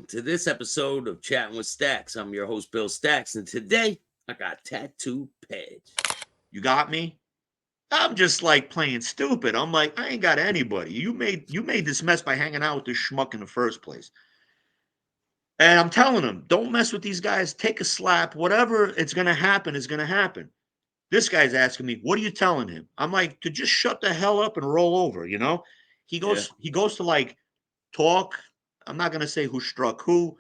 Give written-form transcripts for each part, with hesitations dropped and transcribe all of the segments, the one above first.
to this episode of Chatting with Staxx. I'm your host, Bill Staxx, and today I got Tattoo Pedge. You got me? I'm just like playing stupid. I'm like, I ain't got anybody. You made this mess by hanging out with this schmuck in the first place. And I'm telling him, don't mess with these guys. Take a slap. Whatever it's gonna happen is gonna happen. This guy's asking me, what are you telling him? I'm like, to just shut the hell up and roll over. He Yeah, goes, he goes to like talk. I'm not gonna say who struck who,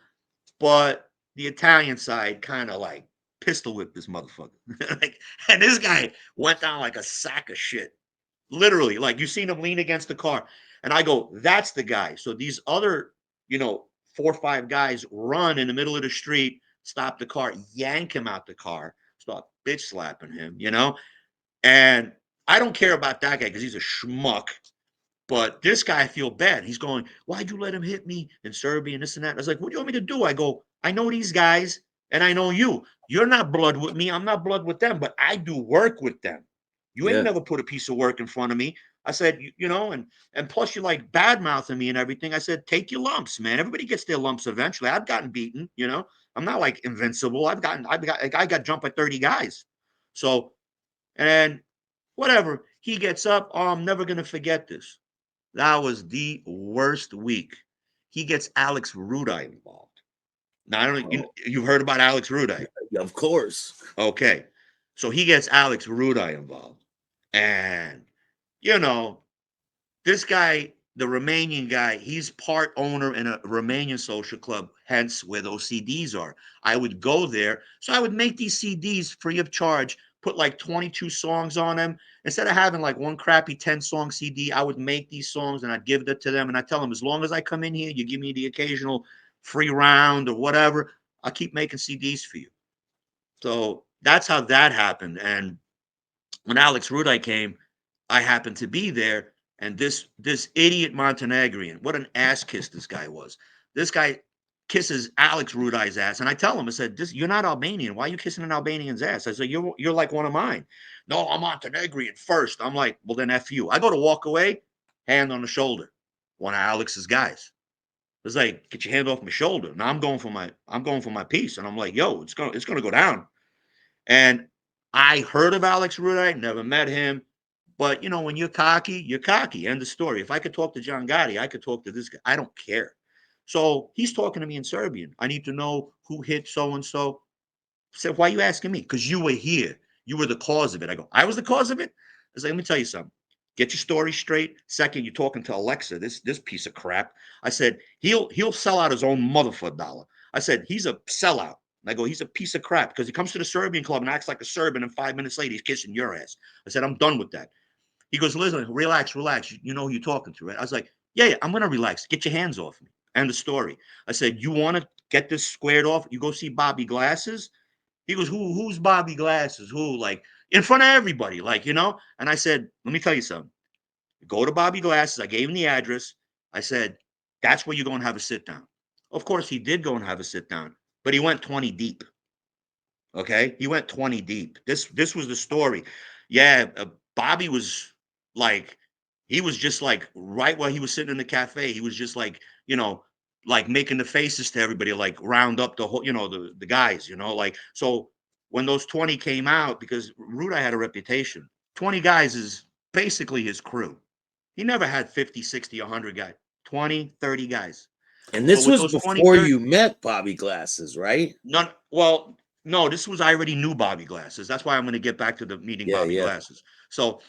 but the Italian side kind of like pistol whipped this motherfucker. Like, and this guy went down like a sack of shit. Literally, like you seen him lean against the car. And I go, that's the guy. So these other, you know, 4 or 5 guys run in the middle of the street, stop the car, yank him out the car, start bitch slapping him. And I don't care about that guy because he's a schmuck. But this guy, I feel bad. He's going, why'd you let him hit me in Serbia and this and that? I was like, what do you want me to do? I go, I know these guys and I know you. You're not blood with me. I'm not blood with them, but I do work with them. You ain't yeah, never put a piece of work in front of me. I said, and plus you like bad mouthing me and everything. I said, take your lumps, man. Everybody gets their lumps eventually. I've gotten beaten. I'm not like invincible. I got jumped by 30 guys. So, and whatever. He gets up. Oh, I'm never gonna forget this. That was the worst week. He gets Alex Rudai involved. Now, I don't. oh, You've heard about Alex Rudai, yeah, of course. okay? So he gets Alex Rudai involved, and you know this guy, the Romanian guy, he's part owner in a Romanian social club, hence where those CDs are. I would go there. So I would make these CDs free of charge, put like 22 songs on them. Instead of having like one crappy 10-song CD, I would make these songs and I'd give it to them. And I tell them, as long as I come in here, you give me the occasional free round or whatever, I'll keep making CDs for you. So that's how that happened. And when Alex Rudai came, I happened to be there, and this idiot Montenegrin, what an ass kiss this guy was. This guy kisses Alex Rudai's ass, and I tell him, I said, "This you're not Albanian. Why are you kissing an Albanian's ass?" I said, "You're like one of mine." No, I'm Montenegrin first. I'm like, well then f you. I go to walk away, hand on the shoulder, one of Alex's guys. It's like, get your hand off my shoulder. Now I'm going for my piece, and I'm like, yo, it's gonna go down. And I heard of Alex Rudai, never met him. But when you're cocky, you're cocky. End of story. If I could talk to John Gotti, I could talk to this guy. I don't care. So he's talking to me in Serbian. I need to know who hit so and so. Said, why are you asking me? Because you were here. You were the cause of it. I go, I was the cause of it? I was like, let me tell you something. Get your story straight. Second, you're talking to Alexa, this piece of crap. I said, he'll sell out his own mother for a dollar. I said, he's a sellout. And I go, he's a piece of crap because he comes to the Serbian club and acts like a Serbian, and 5 minutes later he's kissing your ass. I said, I'm done with that. He goes, listen, relax, relax. You know who you're talking to, right? I was like, yeah, I'm gonna relax. Get your hands off me. End the story. I said, you want to get this squared off? You go see Bobby Glasses. He goes, who's Bobby Glasses? Who? Like in front of everybody, like. And I said, let me tell you something. Go to Bobby Glasses. I gave him the address. I said, that's where you're going to have a sit down. Of course, he did go and have a sit down, but he went 20 deep. Okay, he went 20 deep. This was the story. Yeah, Bobby was like, he was just like right while he was sitting in the cafe, he was just like making the faces to everybody, like round up the whole, the guys, like so. When those 20 came out, because Ruda had a reputation, 20 guys is basically his crew. He never had 50, 60, 100 guys, 20, 30 guys. And So this with was those 20, before 30, you met Bobby Glasses, right? none. Well, no, this was I already knew Bobby Glasses. That's why I'm going to get back to the meeting Yeah, Bobby yeah. Glasses. So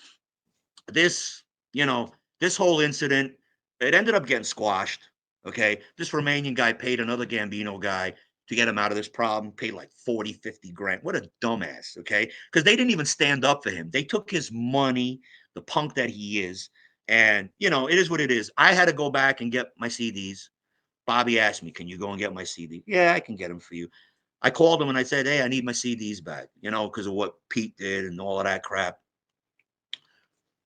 this, you know, this whole incident, it ended up getting squashed. Okay, this Romanian guy paid another Gambino guy to get him out of this problem. Paid like 40, 50 grand. What a dumbass. Okay, because they didn't even stand up for him. They took his money, the punk that he is, and it is what it is. I had to go back and get my CDs. Bobby asked me, "Can you go and get my CD?" Yeah, I can get them for you. I called him and I said, "Hey, I need my CDs back, because of what Pete did and all of that crap.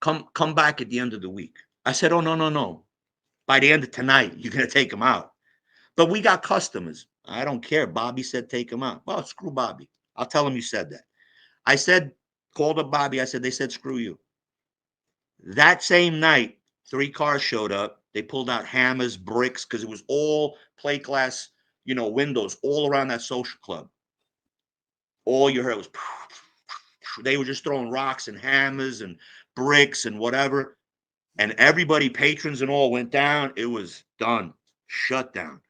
Come back at the end of the week." I said, "Oh, no, no, no. By the end of tonight, you're gonna take them out." But we got customers. I don't care. Bobby said take them out. Well, screw Bobby. I'll tell him you said that. I said, called up Bobby. I said, they said screw you. That same night, 3 cars showed up. They pulled out hammers, bricks, because it was all plate glass windows all around that social club. All you heard was they were just throwing rocks and hammers and bricks and whatever. And everybody, patrons and all, went down. It was done, shut down.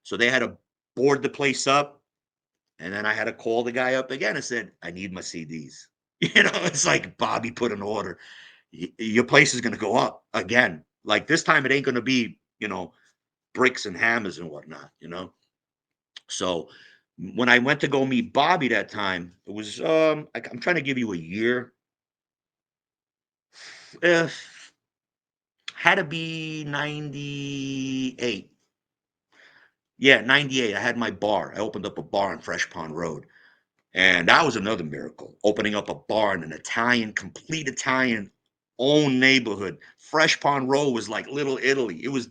So they had to board the place up. And then I had to call the guy up again and said, I need my CDs. It's like Bobby put an order. Your place is going to go up again. Like this time, it ain't going to be, bricks and hammers and whatnot. So when I went to go meet Bobby that time, it was, I'm trying to give you a year. Uh, had to be 98. Yeah, 98. I had my bar. I opened up a bar on Fresh Pond Road. And that was another miracle, opening up a bar in an complete Italian owned neighborhood. Fresh Pond Road was like Little Italy. It was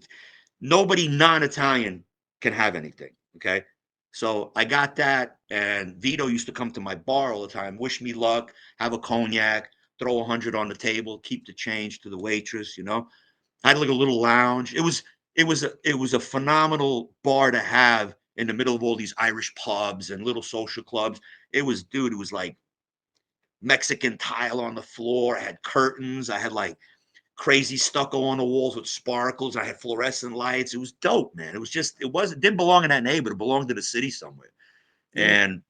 nobody non-Italian can have anything. Okay. So I got that. And Vito used to come to my bar all the time, wish me luck, have a cognac, throw 100 on the table, keep the change to the waitress. I had like a little lounge. It was a phenomenal bar to have in the middle of all these Irish pubs and little social clubs. It was like Mexican tile on the floor. I had curtains. I had like crazy stucco on the walls with sparkles. I had fluorescent lights. It was dope, man. It didn't belong in that neighborhood. It belonged to the city somewhere. Yeah. And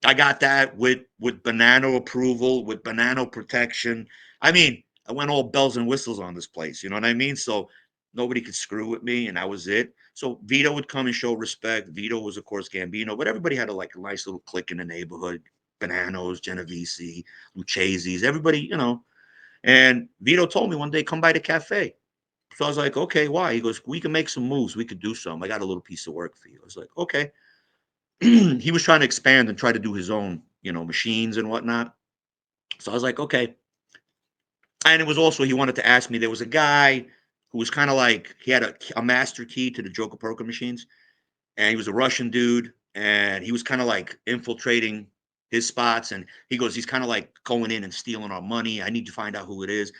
I got that with banana approval, with banana protection. I mean, I went all bells and whistles on this place. You know what I mean? So nobody could screw with me, and that was it. So Vito would come and show respect. Vito was, of course, Gambino, but everybody had a nice little clique in the neighborhood. Bananos, Genovese, Lucchese's, everybody. And Vito told me one day, come by the cafe. So I was like, okay, why? He goes, we can make some moves. We could do something. I got a little piece of work for you. I was like, okay. He was trying to expand and try to do his own, machines and whatnot. So I was like, okay. And it was also, he wanted to ask me, there was a guy who was kind of like, he had a master key to the Joker Poker machines. And he was a Russian dude. And he was kind of like infiltrating his spots. And he goes, he's kind of like going in and stealing our money. I need to find out who it is.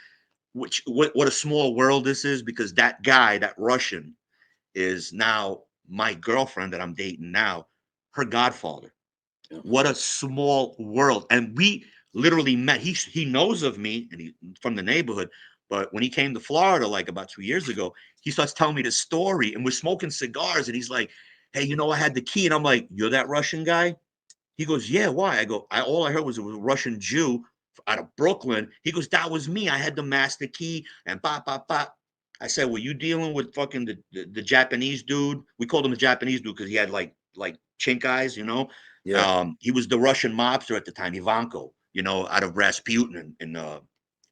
What a small world this is, because that guy, that Russian, is now my girlfriend that I'm dating now, her godfather. Yeah. What a small world. And we literally met. He knows of me and he from the neighborhood. But when he came to Florida like about 2 years ago, he starts telling me the story and we're smoking cigars. And he's like, hey, I had the key. And I'm like, you're that Russian guy? He goes, yeah, why? I go, all I heard was it was a Russian Jew out of Brooklyn. He goes, that was me. I had the master key and bop, bop, bop. I said, were you dealing with fucking the Japanese dude? We called him the Japanese dude because he had like chink eyes. Yeah. He was the Russian mobster at the time, Ivanko, out of Rasputin in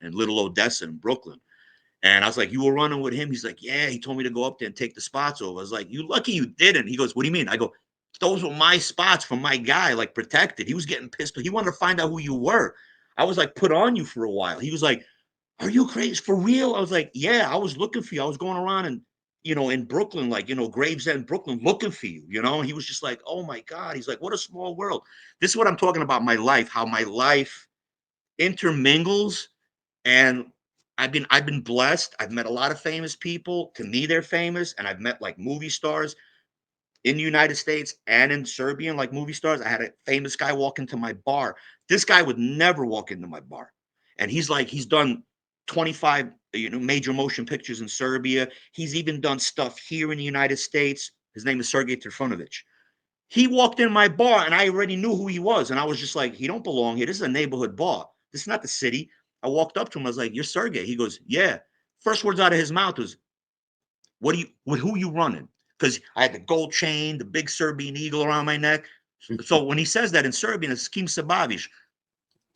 Little Odessa in Brooklyn. And I was like, you were running with him? He's like, yeah, he told me to go up there and take the spots over. I was like, you lucky you didn't. He goes, what do you mean? I go, those were my spots from my guy, like protected. He was getting pissed. He wanted to find out who you were. I was like put on you for a while. He was like, are you crazy? For real? I was like, yeah, I was looking for you. I was going around and, in Brooklyn, like, Gravesend, Brooklyn, looking for you. And he was just like, oh my God. He's like, what a small world. This is what I'm talking about, my life, how my life intermingles. And I've been blessed. I've met a lot of famous people. To me, they're famous. And I've met like movie stars in the United States and in Serbia, like movie stars. I had a famous guy walk into my bar. This guy would never walk into my bar. And he's done 25, major motion pictures in Serbia. He's even done stuff here in the United States. His name is Sergei Trifunovic. He walked in my bar and I already knew who he was. And I was just like, he don't belong here. This is a neighborhood bar. This is not the city. I walked up to him. I was like, you're Sergey. He goes, yeah. First words out of his mouth was, who you running? Because I had the gold chain, the big Serbian eagle around my neck. So when he says that in Serbian, it's Kim Sabavish.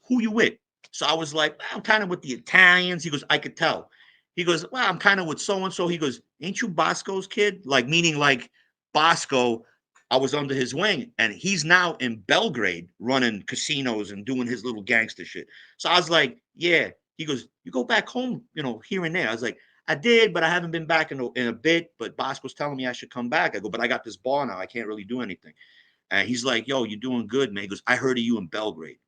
Who you with? So I was like, well, I'm kind of with the Italians. He goes, I could tell. He goes, well, I'm kind of with so and so. He goes, ain't you Bosco's kid? Like, meaning like Bosco, I was under his wing, and he's now in Belgrade running casinos and doing his little gangster shit. So I was like, yeah. He goes, you go back home, here and there. I was like, I did, but I haven't been back in a bit. But Bosco's telling me I should come back. I go, but I got this bar now. I can't really do anything. And he's like, yo, you're doing good, man. He goes, I heard of you in Belgrade.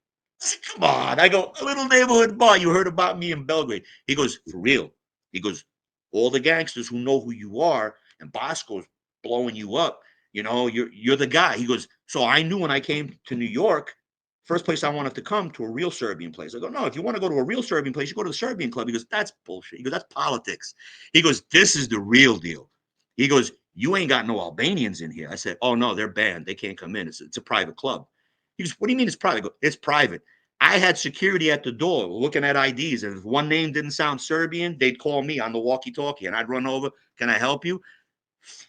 I said, come on. I go, a little neighborhood bar. You heard about me in Belgrade. He goes, for real. He goes, all the gangsters who know who you are, and Bosco's blowing you up. You know, you're the guy. He goes, so I knew when I came to New York, first place I wanted to come to a real Serbian place. I go, no, if you want to go to a real Serbian place, you go to the Serbian club. He goes, that's bullshit. He goes, that's politics. He goes, this is the real deal. He goes, you ain't got no Albanians in here. I said, oh no, they're banned. They can't come in. It's a private club. He goes, what do you mean it's private? Go, it's private. I had security at the door looking at IDs. And if one name didn't sound Serbian, they'd call me on the walkie-talkie and I'd run over. Can I help you?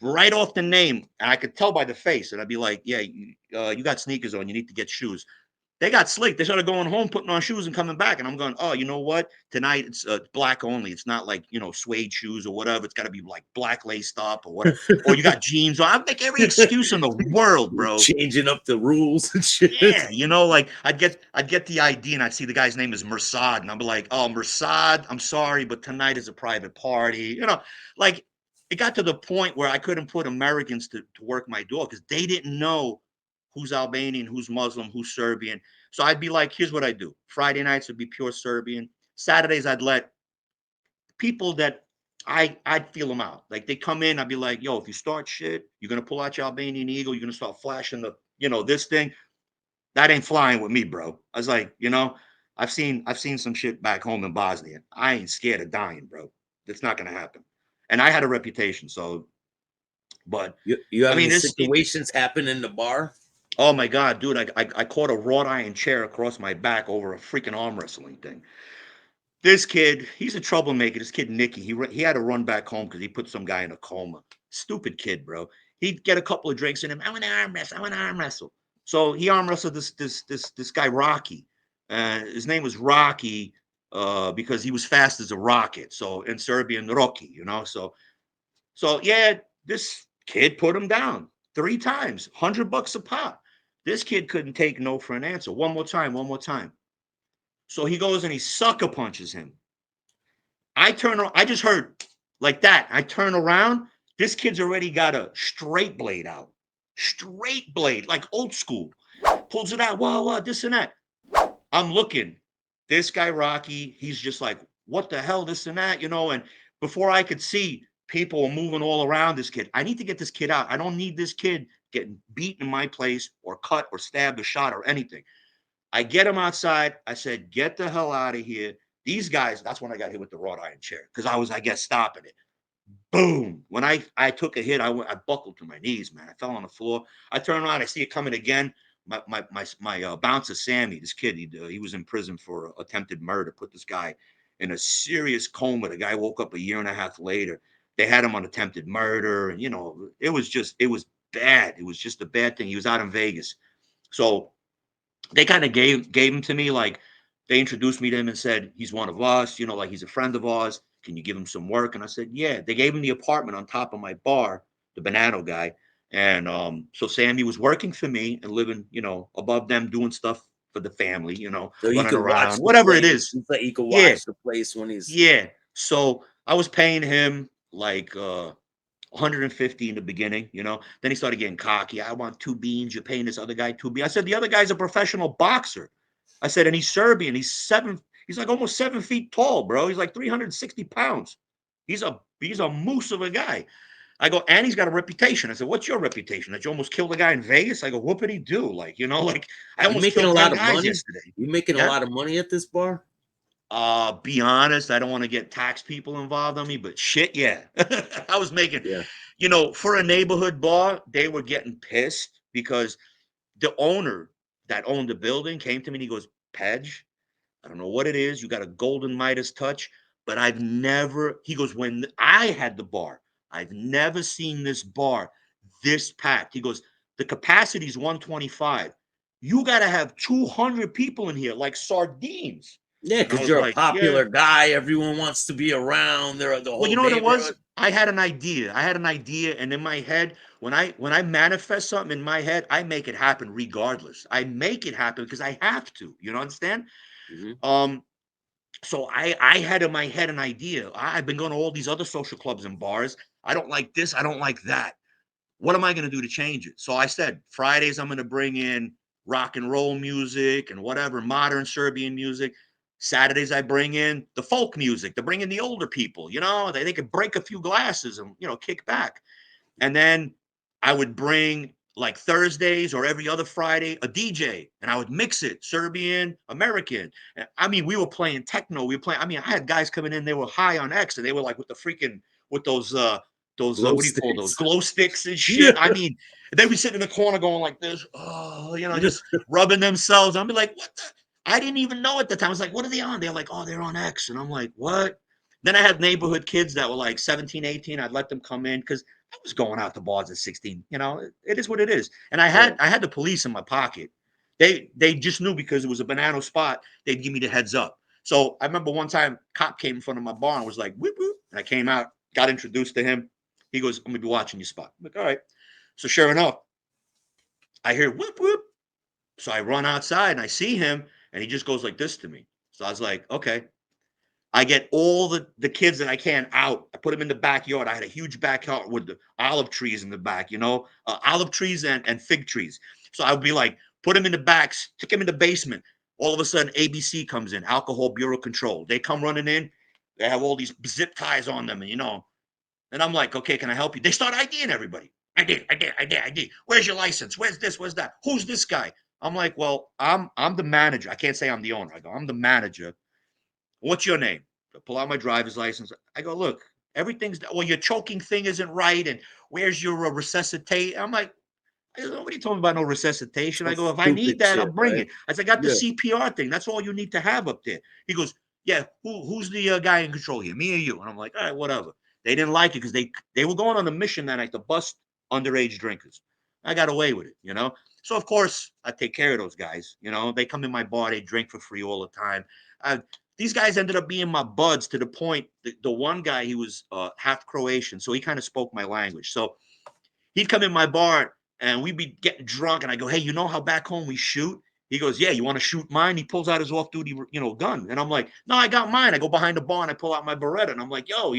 Right off the name, and I could tell by the face, and I'd be like, "Yeah, you got sneakers on. You need to get shoes." They got slick. They started going home, putting on shoes, and coming back. And I'm going, "Oh, you know what? Tonight it's black only. It's not like suede shoes or whatever. It's got to be like black laced up or whatever. Or you got jeans on. I make every excuse in the world, bro. Changing up the rules and shit. Yeah, like I'd get the ID and I'd see the guy's name is Mersad, and I'd be like, "Oh, Mersad, I'm sorry, but tonight is a private party." Like it got to the point where I couldn't put Americans to work my door because they didn't know who's Albanian, who's Muslim, who's Serbian. So I'd be like, "Here's what I do: Friday nights would be pure Serbian. Saturdays I'd let people that I'd feel them out. Like they come in, I'd be like, "Yo, if you start shit, you're gonna pull out your Albanian eagle. You're gonna start flashing the this thing." That ain't flying with me, bro. I was like, I've seen some shit back home in Bosnia. I ain't scared of dying, bro. That's not gonna happen. And I had a reputation, so but You I have mean any this situations happen in the bar? oh my god, dude, I caught a wrought iron chair across my back over a freaking arm wrestling thing. This kid, he's a troublemaker. This kid, Nicky, he had to run back home because he put some guy in a coma. Stupid kid, bro. He'd get a couple of drinks in him. I want to arm wrestle. I want to arm wrestle. So he arm wrestled this guy Rocky. His name was Rocky because he was fast as a rocket. So in Serbian, Rocky, So yeah, this kid put him down 3 times, $100 a pop. This kid couldn't take no for an answer. One more time, one more time. So he goes and he sucker punches him. I turn around, I just heard like that. I turn around. This kid's already got a straight blade out. Straight blade, like old school. Pulls it out. Wow, this and that. I'm looking. This guy, Rocky, he's just like, what the hell, this and that, And before I could see, people were moving all around this kid. I need to get this kid out. I don't need this kid getting beaten in my place or cut or stabbed or shot or anything. I get him outside. I said, get the hell out of here. These guys, that's when I got hit with the wrought iron chair because I was, I guess, stopping it. Boom. When I took a hit, I buckled to my knees, man. I fell on the floor. I turn around, I see it coming again. My bouncer, Sammy, this kid, he was in prison for attempted murder, put this guy in a serious coma. The guy woke up a year and a half later. They had him on attempted murder. And, it was bad. It was just a bad thing. He was out in Vegas. So they kind of gave him to me, like they introduced me to him and said he's one of us, like he's a friend of ours. Can you give him some work? And I said, yeah. They gave him the apartment on top of my bar, the Banano guy. And so Sammy was working for me and living, above them, doing stuff for the family, So he running could watch around, the whatever it place. is. It's like he could Yeah, watch the place when he's. yeah. So I was paying him like 150 in the beginning. Then he started getting cocky. I want 2 beans. You're paying this other guy 2 beans. I said, the other guy's a professional boxer. I said, and he's Serbian. He's like almost 7 feet tall, bro. He's like 360 pounds. He's a moose of a guy. I go, and he's got a reputation. I said, what's your reputation? That you almost killed a guy in Vegas? I go, what did he do? Like, like I You almost making a killed 10 lot of guys money? yesterday. You making a Yeah. lot of money at this bar? Be honest, I don't want to get tax people involved on me, but shit, yeah. I was making, Yeah. for a neighborhood bar, they were getting pissed because the owner that owned the building came to me and he goes, Pedge, I don't know what it is. You got a golden Midas touch, but he goes, when I had the bar, I've never seen this bar this packed. He goes, the capacity is 125. You got to have 200 people in here like sardines. Yeah, And I because was you're a like, yeah. popular guy. Everyone wants to be around. They're the Well, you whole know what it was? neighborhood. I had an idea. And in my head, when I manifest something in my head, I make it happen regardless. I make it happen because I have to. You understand? Hmm. Um, so I had in my head an idea. I've been going to all these other social clubs and bars. I don't like this. I don't like that. What am I going to do to change it? So I said, Fridays, I'm going to bring in rock and roll music and whatever, modern Serbian music. Saturdays, I bring in the folk music to bring in the older people. They could break a few glasses and, kick back. And then I would bring like Thursdays or every other Friday a DJ, and I would mix it Serbian, American. I mean, we were playing techno. We were playing. I mean, I had guys coming in. They were high on X, and they were like with the freaking with those Glow what do you call those sticks. glow sticks and Yeah. shit. I mean, they would sit in the corner going like this, just rubbing themselves. I'd be like, what the? I didn't even know at the time. I was like, what are they on? They're like, oh, they're on X. And I'm like, what? Then I had neighborhood kids that were like 17, 18. I'd let them come in because I was going out to bars at 16. It is what it is. And I had Right. I had the police in my pocket. They just knew because it was a banana spot, they'd give me the heads up. So I remember one time cop came in front of my bar and was like, whoop, whoop. And I came out, got introduced to him. He goes, I'm gonna be watching your spot. I'm like, all right. So sure enough, I hear whoop whoop. So I run outside and I see him and he just goes like this to me. So I was like, okay. I get all the kids that I can out. I put them in the backyard. I had a huge backyard with the olive trees in the back, olive trees and fig trees. So I would be like, put them in the back, stick them in the basement. All of a sudden, ABC comes in, Alcohol Bureau Control. They come running in. They have all these zip ties on them, and I'm like, okay, can I help you? They start IDing everybody. I did. Where's your license? Where's this? Where's that? Who's this guy? I'm like, well, I'm the manager. I can't say I'm the owner. I go, I'm the manager. What's your name? I pull out my driver's license. I go, look, everything's well, your choking thing isn't right, and where's your resuscitate? I'm like, nobody told me about no resuscitation. I Some go, if I need stupid that, I'll shit, bring right? it. I said, I got the Yeah. CPR thing. That's all you need to have up there. He goes, yeah, who's the guy in control here? Me or you? And I'm like, all right, whatever. They didn't like it because they were going on a mission that night to bust underage drinkers. I got away with it. So of course I take care of those guys. They come in my bar, they drink for free all the time. I, these guys ended up being my buds to the point that the one guy, he was half Croatian, so he kind of spoke my language. So he'd come in my bar and we'd be getting drunk, and I go, hey, you know how back home we shoot? He goes, yeah, you want to shoot mine? He pulls out his off-duty, gun. And I'm like, no, I got mine. I go behind the bar and I pull out my Beretta, and I'm like, yo.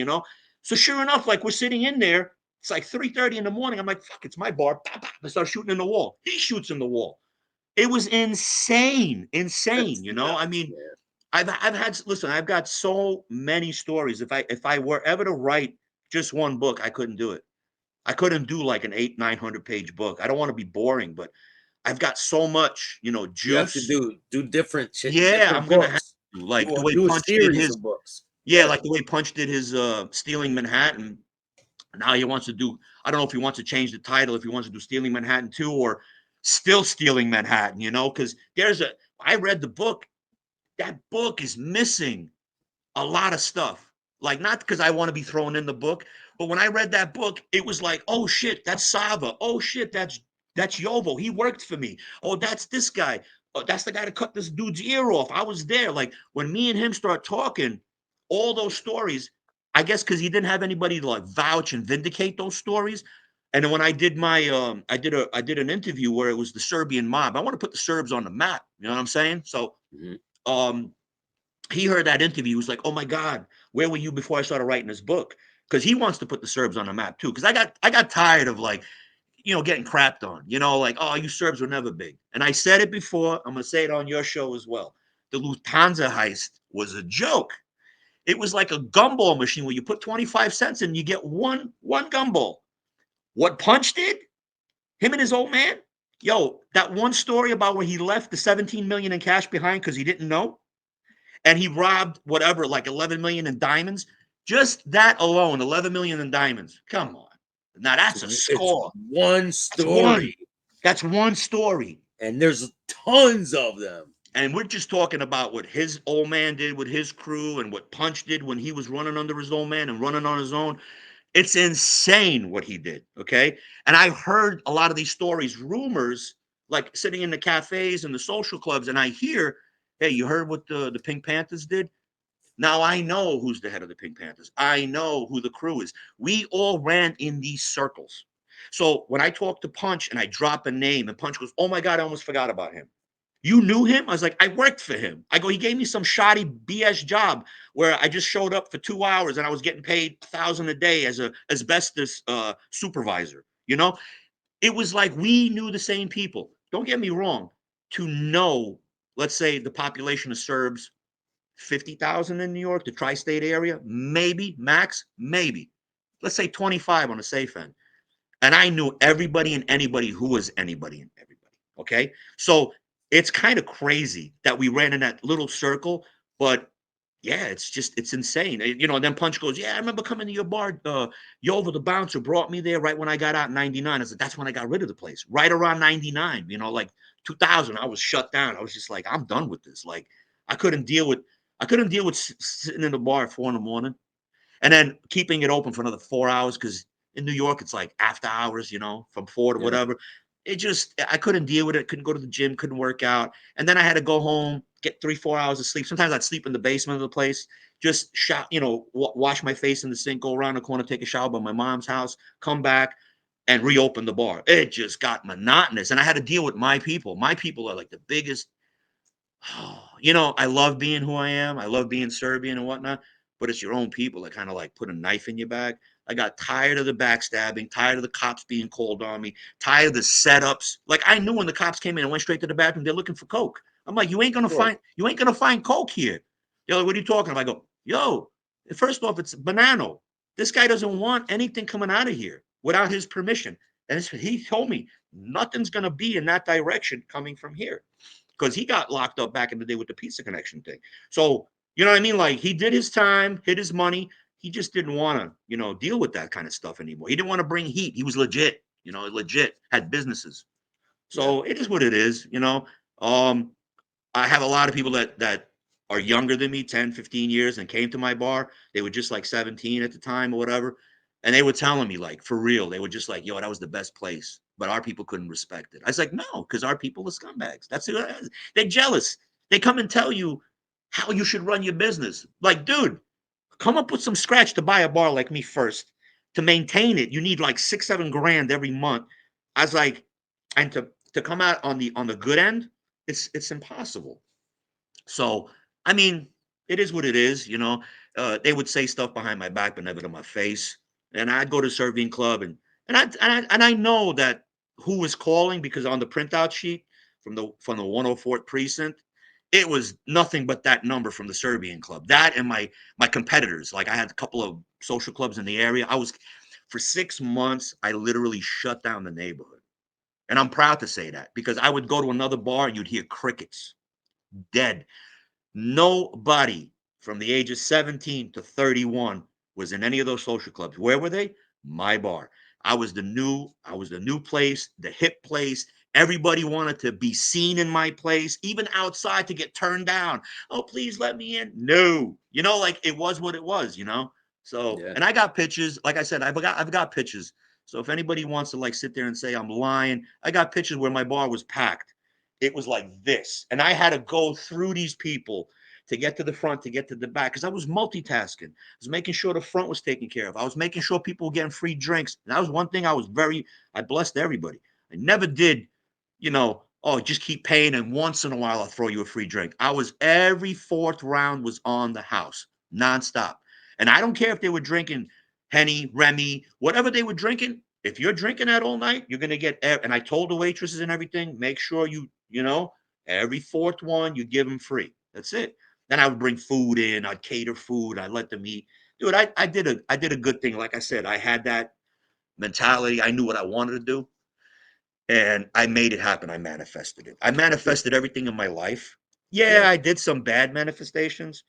So sure enough, like we're sitting in there. It's like 3:30 in the morning. I'm like, fuck, it's my bar. I start shooting in the wall. He shoots in the wall. It was insane, insane. That's I nuts, mean, man. I've had listen. I've got so many stories. If I were ever to write just one book, I couldn't do it. I couldn't do like an 800-900 page book. I don't want to be boring, but I've got so much, You have to juice. do different shit, Yeah, different I'm gonna have books. to, like the Do way do a Punch did series his. of books. Yeah, Yeah. like the way Punch did his Stealing Manhattan. Now he wants to do. I don't know if he wants to change the title, if he wants to do Stealing Manhattan 2 or Still Stealing Manhattan. Because I read the book. That book is missing a lot of stuff. Like, not because I want to be thrown in the book, but when I read that book, it was like, oh shit, that's Sava. Oh shit, that's Yovo. He worked for me. Oh, that's this guy. Oh, that's the guy that cut this dude's ear off. I was there. Like when me and him start talking, all those stories, I guess because he didn't have anybody to like vouch and vindicate those stories. And then when I did my I did an interview where it was the Serbian mob. I want to put the Serbs on the map. You know what I'm saying? So Mhm. um he heard that interview. He was like, "Oh my God, where were you before I started writing this book?" Because he wants to put the Serbs on the map too. Because I got tired of like, getting crapped on. Like, oh, you Serbs were never big. And I said it before. I'm gonna say it on your show as well. The Lufthansa heist was a joke. It was like a gumball machine where you put 25 cents in, and you get one gumball. What Punch did? Him and his old man. Yo, that one story about where he left the 17 million in cash behind because he didn't know, and he robbed whatever, like 11 million in diamonds. Just that alone, 11 million in diamonds. Come on. Now that's a It's score. one That's one. story, That's one story. and there's tons of them. And we're just talking about what his old man did with his crew and what Punch did when he was running under his old man and running on his own. It's insane what he did. Okay. And I've heard a lot of these stories, rumors, like sitting in the cafes and the social clubs, and I hear, hey, you heard what the Pink Panthers did? Now I know who's the head of the Pink Panthers. I know who the crew is. We all ran in these circles. So when I talk to Punch and I drop a name and Punch goes, oh my God, I almost forgot about him. You knew him? I was like, I worked for him. I go, he gave me some shoddy BS job where I just showed up for 2 hours and I was getting paid 1,000 a day as a asbestos supervisor. It was like we knew the same people. Don't get me wrong. To know, let's say the population of Serbs 50,000 in New York, the tri-state area, maybe max, maybe. Let's say 25 on the safe end. and I knew everybody and anybody who was anybody and everybody. Okay, so it's kind of crazy that we ran in that little circle, but yeah, it's insane. And then Punch goes, "Yeah, I remember coming to your bar. Yovo, the bouncer, brought me there right when I got out in '99." I said, "That's when I got rid of the place, right around '99. Like 2000, I was shut down. I was just like, I'm done with this. Like, I couldn't deal with sitting in the bar at 4 in the morning and then keeping it open for another 4 hours because in New York it's like after hours, from 4 to Yeah. whatever. I couldn't deal with it. Couldn't go to the gym. Couldn't work out. And then I had to go home, get 3 4 hours of sleep. Sometimes I'd sleep in the basement of the place, just wash my face in the sink, go around the corner, take a shower by my mom's house, come back and reopen the bar. It just got monotonous, and I had to deal with my people. My people are like the biggest. I love being who I am. I love being Serbian and whatnot, but it's your own people that kind of like put a knife in your back. I got tired of the backstabbing, tired of the cops being called on me, tired of the setups. Like I knew when the cops came in and went straight to the bathroom, they're looking for coke. I'm like, Sure. you ain't gonna find coke here. They're like, what are you talking about? I go, yo, first off, it's Banano. This guy doesn't want anything coming out of here without his permission. And he told me nothing's gonna be in that direction coming from here because he got locked up back in the day with the pizza connection thing. So, you know what I mean? Like he did his time, hit his money. He just didn't want to, deal with that kind of stuff anymore. He didn't want to bring heat. He was legit, legit, had businesses. Yeah. So it is what it is. Um, I have a lot of people that are younger than me, 10, 15 years, and came to my bar. They were just like 17 at the time or whatever. And they were telling me, like, for real, they were just like, yo, that was the best place. But our people couldn't respect it. I was like, no, because our people are scumbags. That's who it is. They're jealous. They come and tell you how you should run your business. Like, dude, come up with some scratch to buy a bar like me first. To maintain it, you need like 6, 7 grand every month. I was like, and to come out on the good end, it's impossible. So, I mean, it is what it is. They would say stuff behind my back, but never to my face. And I'd go to Serving Club, and I know that who was calling because on the printout sheet from the 104th precinct, it was nothing but that number from the Serbian Club. That and my competitors. Like I had a couple of social clubs in the area. I was for 6 months. I literally shut down the neighborhood, and I'm proud to say that because I would go to another bar, and you'd hear crickets, dead. Nobody from the ages 17 to 31 was in any of those social clubs. Where were they? My bar. I was the new place, the hip place. Everybody wanted to be seen in my place, even outside to get turned down. Oh, please let me in. No. Like it was what it was. So, Yeah. and I got pictures. Like I said, I've got pictures. So if anybody wants to like sit there and say I'm lying, I got pictures where my bar was packed. It was like this. And I had to go through these people to get to the front, to get to the back, because I was multitasking. I was making sure the front was taken care of. I was making sure people were getting free drinks. And that was one thing I blessed everybody. I never did, oh, just keep paying and once in a while I'll throw you a free drink. Every fourth round was on the house, nonstop. And I don't care if they were drinking Henny, Remy, whatever they were drinking. If you're drinking that all night, you're gonna get. And I told the waitresses and everything, make sure every fourth one you give them free. That's it. Then I would bring food in. I'd cater food. I'd let them eat. Dude, I did a good thing. Like I said, I had that mentality. I knew what I wanted to do, and I made it happen. I manifested it. I Yeah. manifested everything in my life. Yeah, Yeah. I did some bad manifestations,